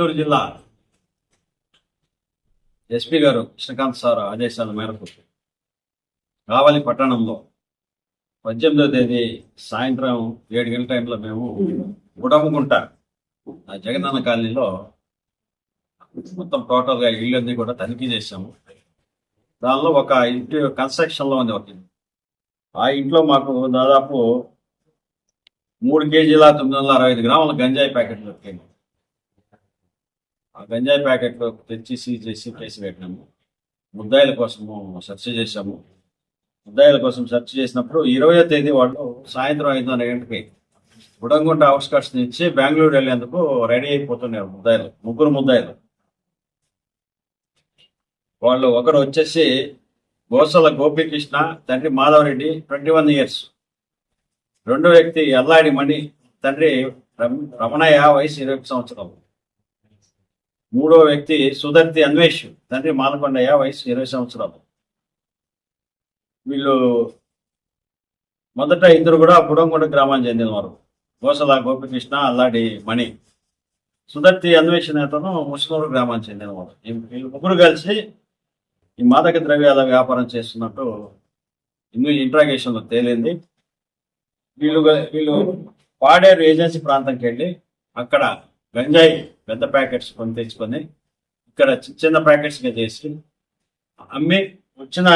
నెల్లూరు జిల్లా ఎస్పీ గారు కృష్ణకాంత్ సార్ ఆదేశాల మేరకు కావలి పట్టణంలో 18వ తేదీ సాయంత్రం 7 గంటల టైంలో మేము గుడముగుంట జగనన్న కాలనీలో మొత్తం టోటల్గా ఇళ్ళన్నీ కూడా తనిఖీ చేశాము. దానిలో ఒక ఇంటి కన్స్ట్రక్షన్లో ఉంది ఒక ఇల్లు. ఆ ఇంట్లో మాకు దాదాపు 3 కేజీల 965 గ్రాముల గంజాయి ప్యాకెట్లు దొరికాయి. ఆ గంజాయి ప్యాకెట్లు తెచ్చి సీజ్ చేసి కేసు పెట్టినాము. ముద్దాయిల కోసము సెర్చ్ చేశాము. ముద్దాయిల కోసం సెర్చ్ చేసినప్పుడు 20వ తేదీ వాళ్ళు సాయంత్రం 5:30 గంటకి గుడంగుంట అవుట్స్కట్స్ నుంచి బెంగళూరు వెళ్ళేందుకు రెడీ అయిపోతున్నారు ముద్దాయిలు, 3 ముద్దాయిలు. వాళ్ళు ఒకరు వచ్చేసి గోసల గోపీకృష్ణ, తండ్రి మాధవరెడ్డి 21 years. రెండో వ్యక్తి ఎల్లాడి మణి, తండ్రి రమణయ్య, వయసు 20 సంవత్సరాలు. మూడో వ్యక్తి సుధర్తి అన్వేష్, తండ్రి మాలకొండయ్య, వయసు 20 సంవత్సరాలు. వీళ్ళు మొదట ఇద్దరు కూడా బుడంగొండ గ్రామానికి చెందినవారు, గోసల గోపికృష్ణ, అల్లాడి మణి. సుధర్తి అన్వేషణ అతను ముస్నూరు గ్రామానికి చెందినవారు. వీళ్ళు ముగ్గురు కలిసి ఈ మాదక ద్రవ్యాల వ్యాపారం చేస్తున్నట్టు ఇంట్రాగేషన్లో తేలింది. వీళ్ళు పాడేరు ఏజెన్సీ ప్రాంతంకి వెళ్ళి అక్కడ గంజాయి పెద్ద ప్యాకెట్స్ కొని తెచ్చుకొని ఇక్కడ చిన్న ప్యాకెట్స్గా చేసి అమ్మి వచ్చిన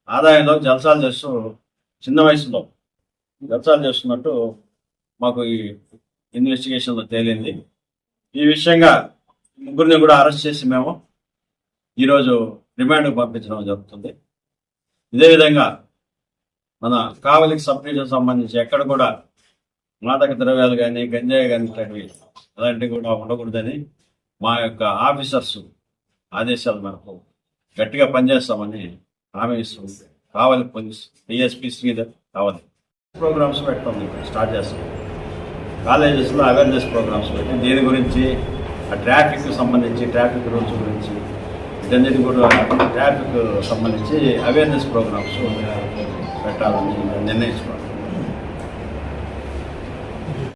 ఆదాయంలో జల్సాలు చేస్తూ చిన్న వయసులో జల్సాలు చేస్తున్నట్టు మాకు ఈ ఇన్వెస్టిగేషన్లో తేలింది. ఈ విషయంగా ముగ్గురిని కూడా అరెస్ట్ చేసి మేము ఈరోజు రిమాండ్కు పంపించడం జరుగుతుంది. ఇదే విధంగా మన కావలికి సబ్ డివిజన్ సంబంధించి ఎక్కడ కూడా మాదక ద్రవ్యాలు కానీ గంజాయి కానీ అలాంటివి కూడా ఉండకూడదని మా యొక్క ఆఫీసర్స్ ఆదేశాల మేరకు గట్టిగా పనిచేస్తామని హామీ ఇస్తుంది. కావలి పోలీస్ డిఎస్పీ శ్రీధర్ కావలి ప్రోగ్రామ్స్ పెడతాం, స్టార్ట్ చేస్తాం. కాలేజెస్లో అవేర్నెస్ ప్రోగ్రామ్స్ పెట్టి దీని గురించి ట్రాఫిక్ సంబంధించి, ట్రాఫిక్ రూల్స్ గురించి, వీటన్నిటి కూడా ట్రాఫిక్ సంబంధించి అవేర్నెస్ ప్రోగ్రామ్స్ పెట్టాలని నిర్ణయించుకోవాలి.